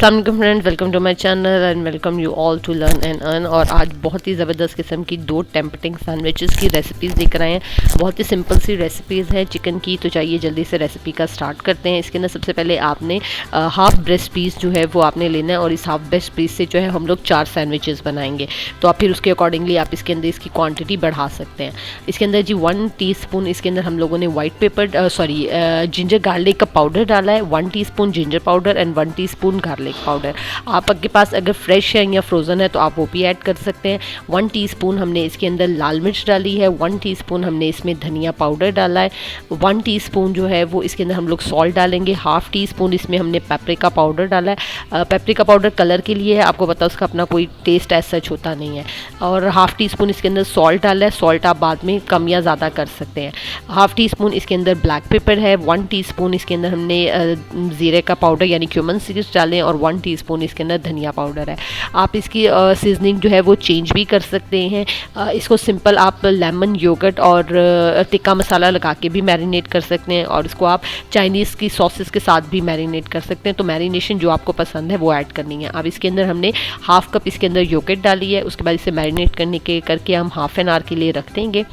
अस्सलाम वालेकुम friends, welcome to my channel and welcome you all to learn and earn. और आज बहुत ही ज़बरदस्त किस्म की 2 टेम्पटिंग सैंडविचेस की रेसिपीज़ लेकर आए हैं। बहुत ही सिंपल सी रेसिपीज़ हैं चिकन की, तो चाहिए जल्दी से रेसिपी का स्टार्ट करते हैं। इसके अंदर सबसे पहले आपने हाफ ब्रेस्ट पीस जो है वो आपने लेना है और इस हाफ ब्रेस्ट पीस से जो है हम लोग 4 सैंडविचेस बनाएंगे। तो आप फिर उसके अकॉर्डिंगली आप इसके अंदर इसकी क्वान्टिटी बढ़ा सकते हैं। इसके अंदर जी 1 टीस्पून इसके अंदर हम लोगों ने वाइट पेपर जिंजर गार्लिक का पाउडर डाला है, 1 teaspoon ginger powder and 1 teaspoon garlic powder. आपके पास अगर फ्रेश है या फ्रोज़न है तो आप वो भी ऐड कर सकते हैं। 1 टीस्पून हमने इसके अंदर लाल मिर्च डाली है, 1 टीस्पून हमने इसमें धनिया पाउडर डाला है, 1 टीस्पून जो है वो इसके अंदर हम लोग सॉल्ट डालेंगे, हाफ़ टीस्पून इसमें हमने पेपरिका पाउडर डाला है। पेपरिका पाउडर कलर के लिए है, आपको पता है उसका अपना कोई टेस्ट ऐसा सच होता नहीं है। और हाफ़ टीस्पून इसके अंदर सॉल्ट डाला है, सॉल्ट आप बाद में कम या ज़्यादा कर सकते हैं। हाफ़ टीस्पून इसके अंदर ब्लैक पेपर है, 1 टीस्पून इसके अंदर हमने ज़ीरे का पाउडर यानी क्यूमन सीड्स डालें और 1 टीस्पून इसके अंदर धनिया पाउडर है। आप इसकी सीजनिंग जो है वो चेंज भी कर सकते हैं। इसको सिंपल आप लेमन योगर्ट और टिक्का मसाला लगा के भी मैरिनेट कर सकते हैं और इसको आप चाइनीज़ की सॉसेस के साथ भी मैरिनेट कर सकते हैं। तो मैरिनेशन जो आपको पसंद है वो ऐड करनी है। अब इसके अंदर हमने हाफ़ कप इसके अंदर योगर्ट डाली है, उसके बाद इसे मैरिनेट करके हम हाफ़ एन आवर के लिए रख देंगे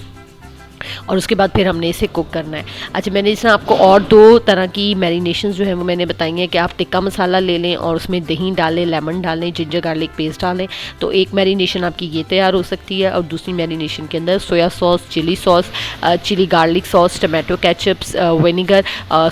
और उसके बाद फिर हमने इसे कुक करना है। अच्छा, मैंने इसमें आपको और 2 तरह की मैरिनेशंस जो है वो मैंने बताई हैं कि आप टिक्का मसाला ले लें और उसमें दही डालें, लेमन डालें, जिंजर गार्लिक पेस्ट डालें। तो एक मैरिनेशन आपकी ये तैयार हो सकती है और दूसरी मैरिनेशन के अंदर soy sauce, chilli sauce, chilli garlic sauce, tomato ketchups, vinegar,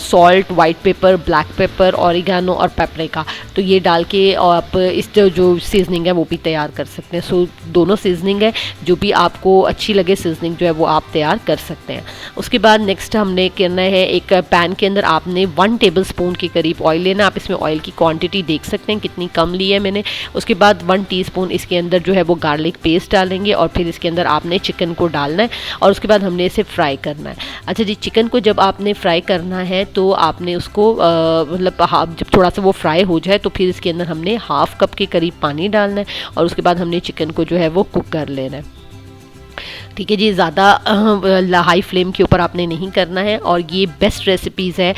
salt, white pepper, black pepper, oregano और पेपरिका, तो ये डाल के आप इस जो सीजनिंग है वो भी तैयार कर सकते हैं। सो दोनों सीजनिंग है, जो भी आपको अच्छी लगे सीजनिंग जो है वो आप तैयार कर सकते हैं। उसके बाद नेक्स्ट हमने करना है, एक पैन के अंदर आपने 1 टेबलस्पून के करीब ऑयल लेना। आप इसमें ऑयल की क्वांटिटी देख सकते हैं कितनी कम ली है मैंने। उसके बाद 1 टीस्पून इसके अंदर जो है वो गार्लिक पेस्ट डालेंगे और फिर इसके अंदर आपने चिकन को डालना है और उसके बाद हमने इसे फ्राई करना है। अच्छा जी, चिकन को जब आपने फ्राई करना है तो आपने उसको जब थोड़ा सा वो फ्राई हो जाए तो फिर इसके अंदर हमने हाफ़ कप के करीब पानी डालना है और उसके बाद हमने चिकन को जो है वो कुक कर लेना है। ठीक है जी, ज़्यादा हाई फ्लेम के ऊपर आपने नहीं करना है। और ये बेस्ट रेसिपीज़ है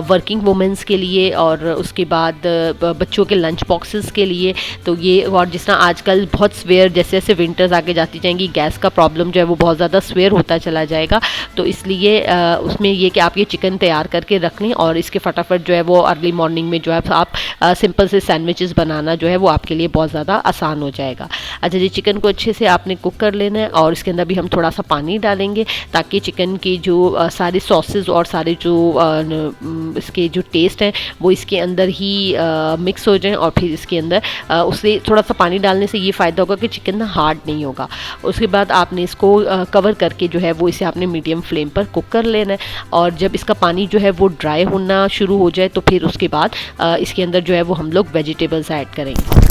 वर्किंग वुमेंस के लिए और उसके बाद बच्चों के लंच बॉक्सेस के लिए। तो ये, और जिस तरह आजकल बहुत स्वेयर जैसे जैसे विंटर्स आगे जाती जाएंगी गैस का प्रॉब्लम जो है वो बहुत ज़्यादा स्वेयर होता चला जाएगा। तो इसलिए उसमें ये कि आप ये चिकन तैयार करके रख लें और इसके फटाफट जो है वो अर्ली मॉर्निंग में जो है आप सिंपल से सैंडविचेस बनाना जो है वो आपके लिए बहुत ज़्यादा आसान हो जाएगा। अच्छा जी, चिकन को अच्छे से आपने कुक कर लेना है और इसके अंदर भी हम थोड़ा सा पानी डालेंगे ताकि चिकन की जो सारे सॉसेस और सारे जो इसके जो टेस्ट हैं वो इसके अंदर ही मिक्स हो जाएं। और फिर इसके अंदर उससे थोड़ा सा पानी डालने से ये फ़ायदा होगा कि चिकन ना हार्ड नहीं होगा। उसके बाद आपने इसको कवर करके जो है वो इसे आपने मीडियम फ्लेम पर कुक कर लेना है और जब इसका पानी जो है वो ड्राई होना शुरू हो जाए तो फिर उसके बाद इसके अंदर जो है वो हम लोग वेजिटेबल्स ऐड करेंगे।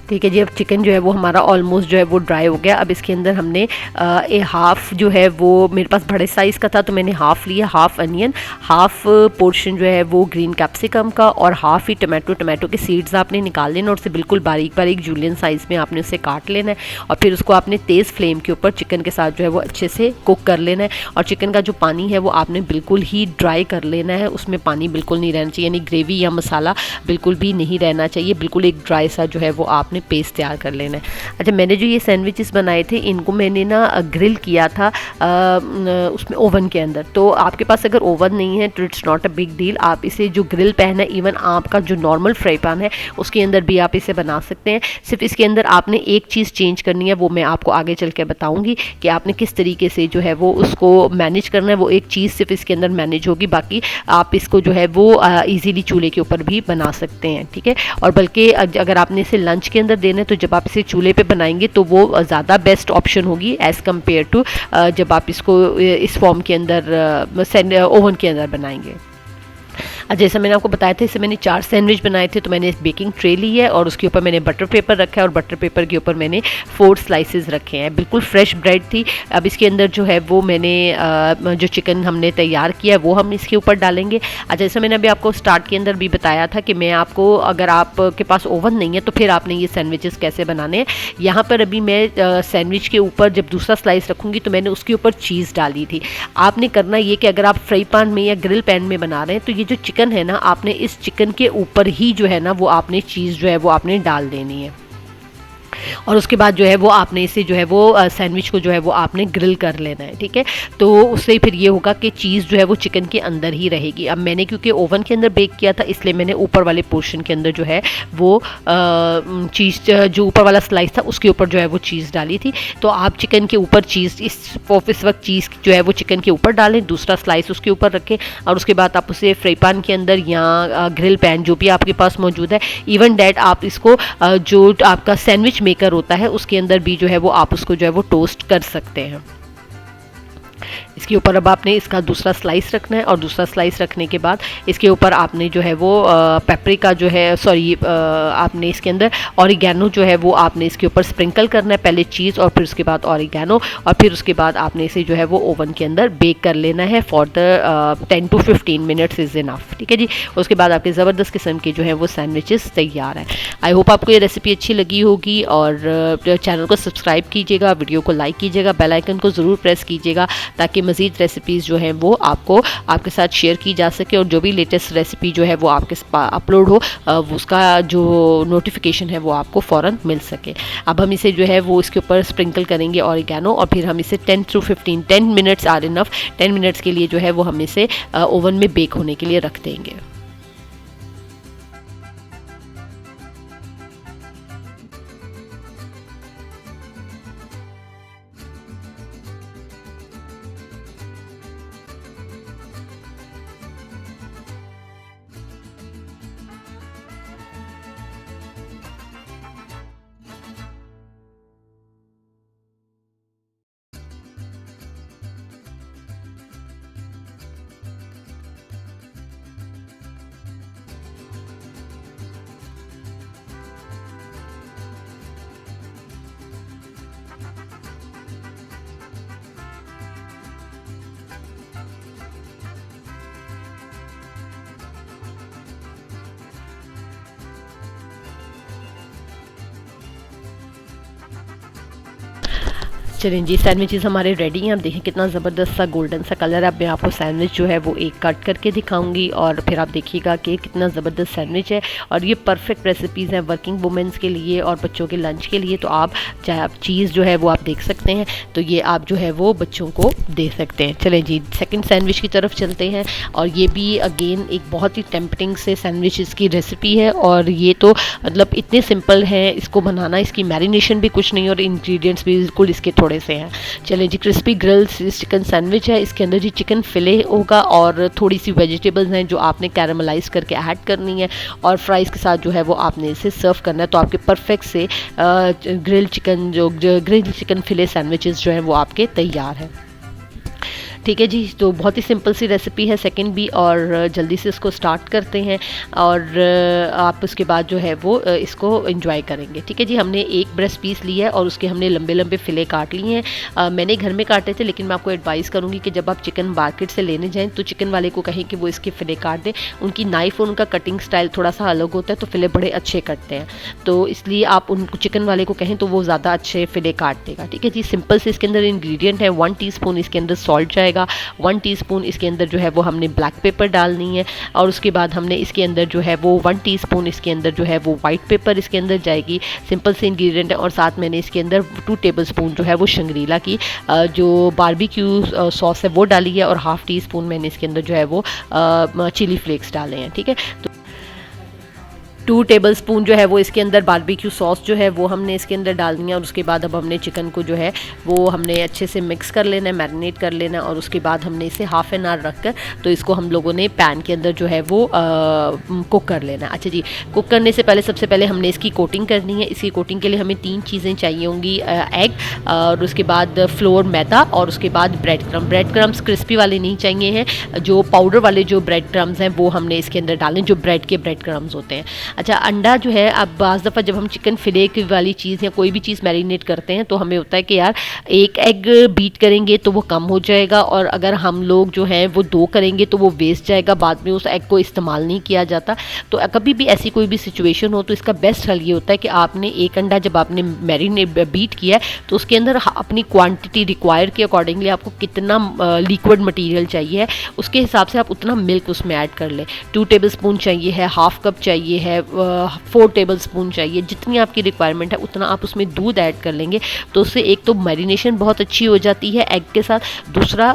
ठीक है जी। अब चिकन जो है वो हमारा ऑलमोस्ट जो है वो ड्राई हो गया। अब इसके अंदर हमने हाफ़ जो है वो मेरे पास बड़े साइज़ का था तो मैंने हाफ़ लिया, हाफ़ अनियन, हाफ़ पोर्शन जो है वो ग्रीन कैप्सिकम का और हाफ़ ही टमाटो के सीड्स आपने निकाल लेना और उसे बिल्कुल बारीक बारीक जूलियन साइज़ में आपने उसे काट लेना है और फिर उसको आपने तेज़ फ्लेम के ऊपर चिकन के साथ जो है वो अच्छे से कुक कर लेना है। और चिकन का जो पानी है वो आपने बिल्कुल ही ड्राई कर लेना है, उसमें पानी बिल्कुल नहीं रहना चाहिए, यानी ग्रेवी या मसाला बिल्कुल भी नहीं रहना चाहिए, बिल्कुल एक ड्राई सा जो है वो आपने पेस्ट तैयार कर लेना है। अच्छा, मैंने जो ये सैंडविचेस बनाए थे इनको मैंने ना ग्रिल किया था उसमें ओवन के अंदर। तो आपके पास अगर ओवन नहीं है तो it's not a big deal, आप इसे जो ग्रिल पैन है, इवन आपका जो नॉर्मल फ्राई पैन है उसके अंदर भी आप इसे बना सकते हैं। सिर्फ इसके अंदर आपने एक चीज़ चेंज करनी है, वो मैं आपको आगे चल के बताऊँगी कि आपने किस तरीके से जो है वो उसको मैनेज करना है। वो एक चीज़ सिर्फ इसके अंदर मैनेज होगी, बाकी आप इसको जो है वो ईजीली चूल्हे के ऊपर भी बना सकते हैं। ठीक है, और बल्कि अगर आपने इसे लंच के अंदर देना है तो जब आप इसे चूल्हे पे बनाएंगे तो वो ज़्यादा बेस्ट ऑप्शन होगी एज़ कम्पेयर टू जब आप इसको इस फॉर्म के अंदर ओवन के अंदर बनाएंगे। जैसा मैंने आपको बताया था, इससे मैंने 4 सैंडविच बनाए थे। तो मैंने एक बेकिंग ट्रे ली है और उसके ऊपर मैंने बटर पेपर रखा है और बटर पेपर के ऊपर मैंने 4 स्लाइसेस रखे हैं। बिल्कुल फ्रेश ब्रेड थी। अब इसके अंदर जो है वो मैंने जो चिकन हमने तैयार किया है वो हम इसके ऊपर डालेंगे। जैसा मैंने अभी आपको स्टार्ट के अंदर भी बताया था कि मैं आपको, अगर आपके पास ओवन नहीं है तो फिर आपने ये सैंडविचेस कैसे बनाने हैं। यहाँ पर अभी मैं सैंडविच के ऊपर जब दूसरा स्लाइस रखूँगी तो मैंने उसके ऊपर चीज़ डाली थी। आपने करना ये कि अगर आप फ्राई पैन में या ग्रिल पैन में बना रहे हैं तो ये जो चिकन है ना, आपने इस चिकन के ऊपर ही जो है ना वो आपने चीज़ जो है वो आपने डाल देनी है और उसके बाद जो है वो आपने इसे जो है वो सैंडविच को जो है वो आपने ग्रिल कर लेना है। ठीक है, तो उससे फिर ये होगा कि चीज़ जो है वो चिकन के अंदर ही रहेगी। अब मैंने क्योंकि ओवन के अंदर बेक किया था इसलिए मैंने ऊपर वाले पोर्शन के अंदर जो है वो चीज़, जो ऊपर वाला स्लाइस था उसके ऊपर जो है वो चीज़ डाली थी। तो आप चिकन के ऊपर चीज़ इस वक्त चीज़ जो है वो चिकन के ऊपर डालें, दूसरा स्लाइस उसके ऊपर रखें और उसके बाद आप उसे फ्राई पैन के अंदर या ग्रिल पैन जो भी आपके पास मौजूद है, इवन डैट आप इसको जो आपका सैंडविच मेकर होता है उसके अंदर भी जो है वो आप उसको जो है वो टोस्ट कर सकते हैं। इसके ऊपर अब आपने इसका दूसरा स्लाइस रखना है और दूसरा स्लाइस रखने के बाद इसके ऊपर आपने जो है वो पेपरिका जो है, आपने इसके अंदर ऑरिगेनो जो है वो आपने इसके ऊपर स्प्रिंकल करना है, पहले चीज़ और फिर उसके बाद ऑरिगेनो, और फिर उसके बाद आपने इसे जो है वो ओवन के अंदर बेक कर लेना है for the 10 to 15 minutes is enough. ठीक है जी, उसके बाद आपके ज़बरदस्त किस्म के जो है वो सैंडविचेस तैयार हैं। आई होप आपको ये रेसिपी अच्छी लगी होगी और चैनल को सब्सक्राइब कीजिएगा, वीडियो को लाइक कीजिएगा, बेल आइकन को ज़रूर प्रेस कीजिएगा ताकि मज़ीद रेसिपीज़ जो हैं वो आपको आपके साथ शेयर की जा सके और जो भी लेटेस्ट रेसिपी जो है वो आपके अपलोड हो उसका जो नोटिफिकेशन है वो आपको फ़ौरन मिल सके। अब हम इसे जो है वो इसके ऊपर स्प्रिंकल करेंगे ऑरिगेनो और फिर हम इसे 10 मिनट्स आर इनफ, 10 मिनट्स के लिए जो है वो हम इसे ओवन में बेक होने के लिए रख देंगे। चलें जी, सैंडविचेस हमारे रेडी हैं। अब देखें कितना ज़बरदस्त सा गोल्डन सा कलर है। अब मैं आपको सैंडविच जो है वो एक कट करके दिखाऊंगी और फिर आप देखिएगा कि कितना ज़बरदस्त सैंडविच है और ये परफेक्ट रेसिपीज़ हैं वर्किंग वुमेंस के लिए और बच्चों के लंच के लिए। तो आप चाहे आप चीज़ जो है वो आप देख सकते हैं, तो ये आप जो है वो बच्चों को दे सकते हैं। चलें जी, सेकेंड सैंडविच की तरफ चलते हैं और ये भी अगेन एक बहुत ही टेम्पटिंग से सैंडविचेस की रेसिपी है और ये तो मतलब इतने सिंपल है इसको बनाना, इसकी मैरिनेशन भी कुछ नहीं और इंग्रेडिएंट्स भी बिल्कुल इसके थोड़े से हैं। चलें जी, क्रिस्पी ग्रिल्स चिकन सैंडविच है। इसके अंदर जी चिकन फिले होगा और थोड़ी सी वेजिटेबल्स हैं जो आपने कैरामलाइज करके ऐड करनी है और फ्राइज़ के साथ जो है वो आपने इसे सर्व करना है। तो आपके परफेक्ट से ग्रिल चिकन फिले सैंडविचेस जो हैं वो आपके तैयार हैं। ठीक है जी, तो बहुत ही सिंपल सी रेसिपी है, सेकंड भी, और जल्दी से इसको स्टार्ट करते हैं और आप उसके बाद जो है वो इसको एंजॉय करेंगे। ठीक है जी, हमने एक ब्रेस्ट पीस लिया है और उसके हमने लंबे लंबे फिले काट लिए हैं। मैंने घर में काटे थे, लेकिन मैं आपको एडवाइस करूँगी कि जब आप चिकन मार्केट से लेने जाएँ तो चिकन वाले को कहें कि वो इसके फिले काट दें। उनकी नाइफ और उनका कटिंग स्टाइल थोड़ा सा अलग होता है, तो फिले बड़े अच्छे कटते हैं, तो इसलिए आप उनको चिकन वाले को कहें तो वो ज़्यादा अच्छे फिले काट देगा। ठीक है जी, सिंपल से इसके अंदर इंग्रेडिएंट है, 1 टीस्पून इसके अंदर सॉल्ट जाएगा, 1 टीस्पून इसके अंदर जो है वो हमने ब्लैक पेपर डालनी है, और उसके बाद हमने इसके अंदर जो है वो 1 टीस्पून इसके अंदर जो है वो वाइट पेपर इसके अंदर जाएगी। सिंपल से इंग्रेडिएंट है, और साथ मैंने इसके अंदर 2 टेबलस्पून जो है वो शंग्रीला की जो बारबेक्यू सॉस है वो डाली है, और हाफ़ टी स्पून मैंने इसके अंदर जो है वो चिली फ्लेक्स डाले हैं। ठीक है, तो 2 टेबलस्पून जो है वो इसके अंदर बारबेक्यू सॉस जो है वो हमने इसके अंदर डालनी है, और उसके बाद अब हमने चिकन को जो है वो हमने अच्छे से मिक्स कर लेना है, मैरिनेट कर लेना है, और उसके बाद हमने इसे हाफ़ एन आवर रख कर तो इसको हम लोगों ने पैन के अंदर जो है वो कुक कर लेना है। अच्छा जी, कुक करने से पहले सबसे पहले हमने इसकी कोटिंग करनी है। इसकी कोटिंग के लिए हमें 3 चीज़ें चाहिए होंगी, एग, और उसके बाद फ्लोर मैदा, और उसके बाद bread crumbs. Bread crumbs crispy वाले नहीं चाहिए हैं, जो पाउडर वाले जो ब्रेड क्रम्स हैं वो हमने इसके अंदर डालें, जो ब्रेड के ब्रेड क्रम्स होते हैं। अच्छा, अंडा जो है, अब बाज़ दफ़ा जब हम चिकन फिले वाली चीज़ या कोई भी चीज़ मैरिनेट करते हैं तो हमें होता है कि यार एक एग बीट करेंगे तो वो कम हो जाएगा, और अगर हम लोग जो हैं वो 2 करेंगे तो वो वेस्ट जाएगा, बाद में उस एग को इस्तेमाल नहीं किया जाता। तो कभी भी ऐसी कोई भी सिचुएशन हो तो इसका बेस्ट हल ये होता है कि आपने एक अंडा जब आपने मैरिनेट बीट किया है तो उसके अंदर अपनी क्वांटिटी रिक्वायर के अकॉर्डिंगली आपको कितना लिक्विड मटेरियल चाहिए उसके हिसाब से आप उतना मिल्क उसमें ऐड कर लें। 2 टेबलस्पून चाहिए है, हाफ कप चाहिए है, 4 टेबलस्पून चाहिए, जितनी आपकी रिक्वायरमेंट है उतना आप उसमें दूध ऐड कर लेंगे, तो उससे एक तो मैरिनेशन बहुत अच्छी हो जाती है एग के साथ, दूसरा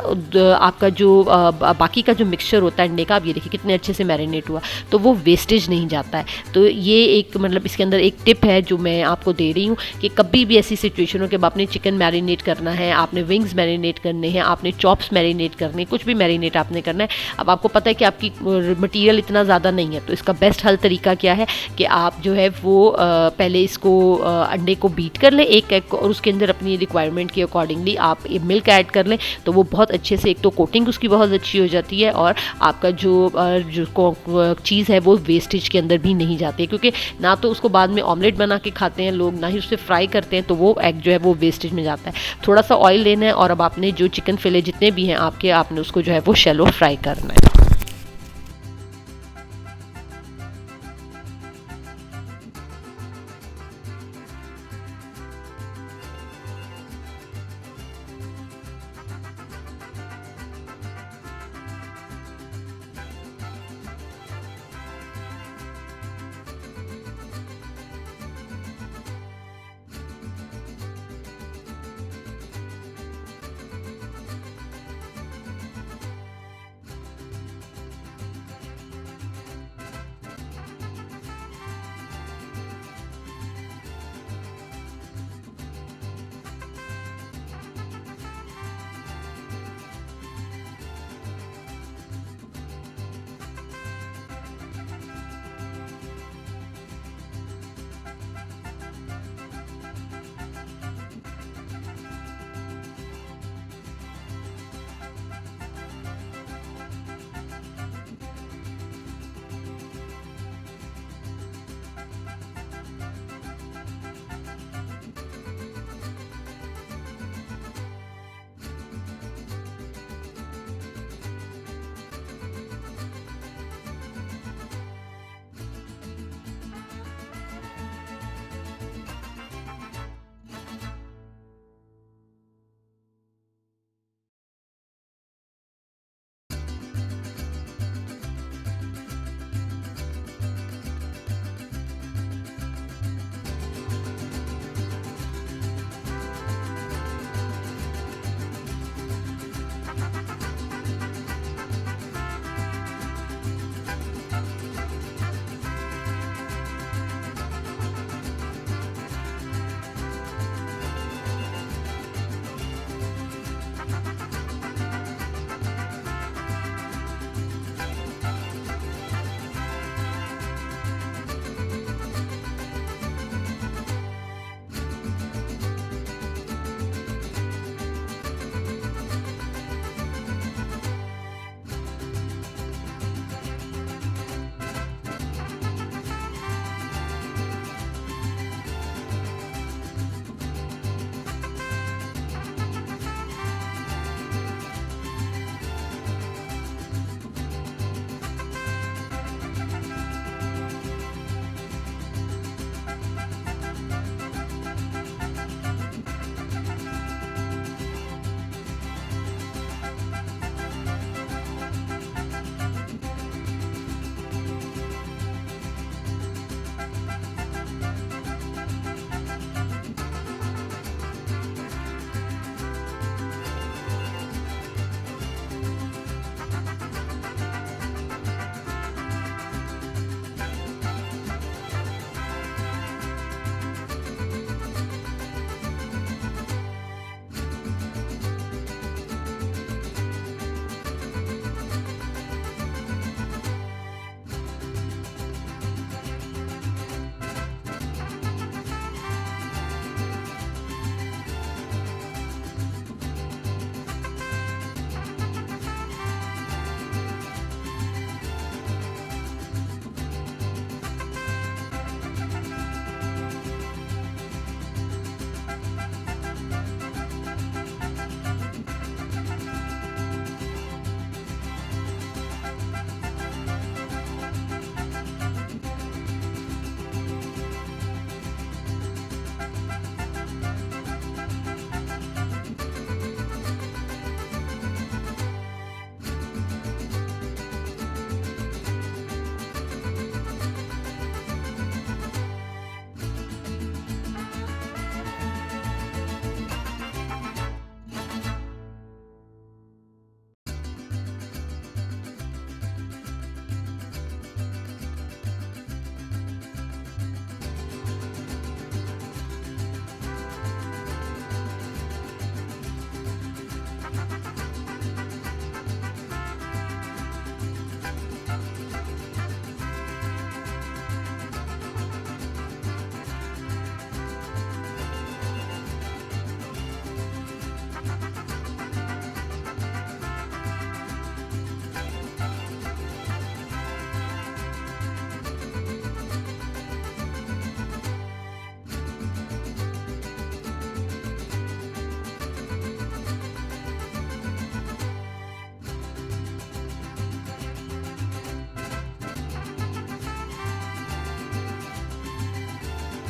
आपका जो बाकी का जो मिक्सचर होता है अंडे का, आप ये देखिए कितने अच्छे से मैरिनेट हुआ, तो वो वेस्टेज नहीं जाता है। तो ये एक मतलब इसके अंदर एक टिप है जो मैं आपको दे रही हूँ कि कभी भी ऐसी सिचुएशन हो कि आपने चिकन मैरिनेट करना है, आपने विंग्स मैरिनेट करने हैं, आपने चॉप्स मैरिनेट करने, कुछ भी मैरिनेट आपने करना है, अब आपको पता है कि आपकी मटीरियल इतना ज़्यादा नहीं है, तो इसका बेस्ट हल तरीका क्या है कि आप जो है वो पहले इसको अंडे को बीट कर लें, एक एग को, और उसके अंदर अपनी रिक्वायरमेंट के अकॉर्डिंगली आप मिल्क ऐड कर लें, तो वो बहुत अच्छे से, एक तो कोटिंग उसकी बहुत अच्छी हो जाती है और आपका जो चीज़ है वो वेस्टेज के अंदर भी नहीं जाती है, क्योंकि ना तो उसको बाद में ऑमलेट बना के खाते हैं लोग, ना ही उससे फ्राई करते हैं, तो वो एग जो है वो वेस्टेज में जाता है। थोड़ा सा ऑयल लेना है और अब आपने जो चिकन फिले जितने भी हैं आपने उसको जो है वो शैलो फ्राई करना है।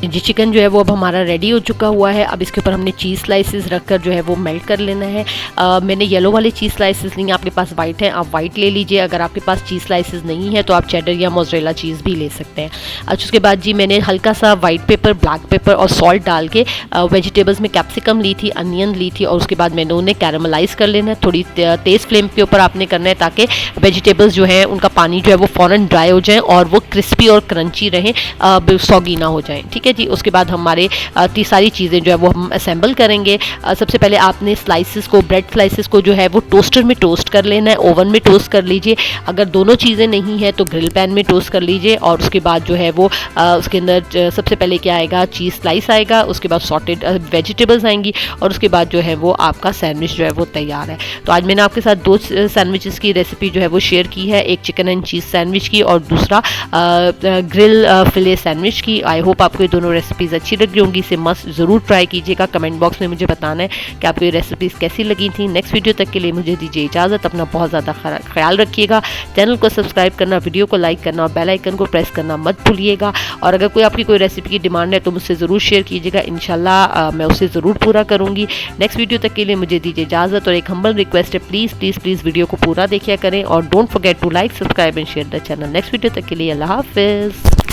जी चिकन जो है वो अब हमारा रेडी हो चुका हुआ है। अब इसके ऊपर हमने चीज़ स्लाइसेस रखकर जो है वो मेल्ट कर लेना है। मैंने येलो वाले चीज़ स्लाइसेस ली, आपके पास वाइट है आप वाइट ले लीजिए। अगर आपके पास चीज़ स्लाइसेस नहीं है तो आप चेडर या मोज़रेला चीज़ भी ले सकते हैं। अच्छा उसके बाद जी मैंने हल्का सा वाइट पेपर, ब्लैक पेपर और सॉल्ट डाल के वेजिटेबल्स में कैप्सिकम ली थी, अनियन ली थी, और उसके बाद मैंने उन्हें कैरामलाइज़ कर लेना है। थोड़ी तेज़ फ्लेम के ऊपर आपने करना है ताकि वेजिटेबल्स जो हैं उनका पानी जो है वो फ़ौरन ड्राई हो जाए और वो क्रिस्पी और क्रंची रहें, सॉगी ना हो जाएँ। ठीक है जी। उसके बाद हमारे सारी चीज़ें जो है वो हम असेंबल करेंगे। सबसे पहले आपने स्लाइसेस को, ब्रेड स्लाइसेस को जो है वो टोस्टर में टोस्ट कर लेना है, ओवन में टोस्ट कर लीजिए। अगर दोनों चीज़ें नहीं है तो ग्रिल पैन में टोस्ट कर लीजिए। और उसके बाद जो है वो उसके अंदर सबसे पहले क्या आएगा, चीज़ स्लाइस आएगा, उसके बाद सॉटेड वेजिटेबल्स आएंगी, और उसके बाद जो है वो आपका सैंडविच जो है वो तैयार है। तो आज मैंने आपके साथ 2 सैंडविचेस की रेसिपी जो है वो शेयर की है, एक चिकन एंड चीज़ सैंडविच की और दूसरा ग्रिल फिले सैंडविच की। आई होप आपको ये दोनों रेसिपीज़ अच्छी लगी होंगी। इसे मस्त ज़रूर ट्राई कीजिएगा। कमेंट बॉक्स में मुझे बताना है कि आपको ये रेसिपीज़ कैसी लगी थी। नेक्स्ट वीडियो तक के लिए मुझे दीजिए इजाज़त। अपना बहुत ज़्यादा ख्याल रखिएगा। चैनल को सब्सक्राइब करना, वीडियो को लाइक करना और बेल आइकन को प्रेस करना मत भूलिएगा। और अगर कोई आपकी कोई रेसिपी की डिमांड है तो मुझसे ज़रूर शेयर कीजिएगा। इंशाल्लाह मैं उसे ज़रूर पूरा करूँगी। नेक्स्ट वीडियो तक के लिए मुझे दीजिए इजाज़त। और एक हम्बल रिक्वेस्ट है, प्लीज़ प्लीज़ प्लीज़ वीडियो को पूरा देखिए करें और don't forget to like, subscribe and share the channel. Next video तक के लिए अल्लाह हाफिज़।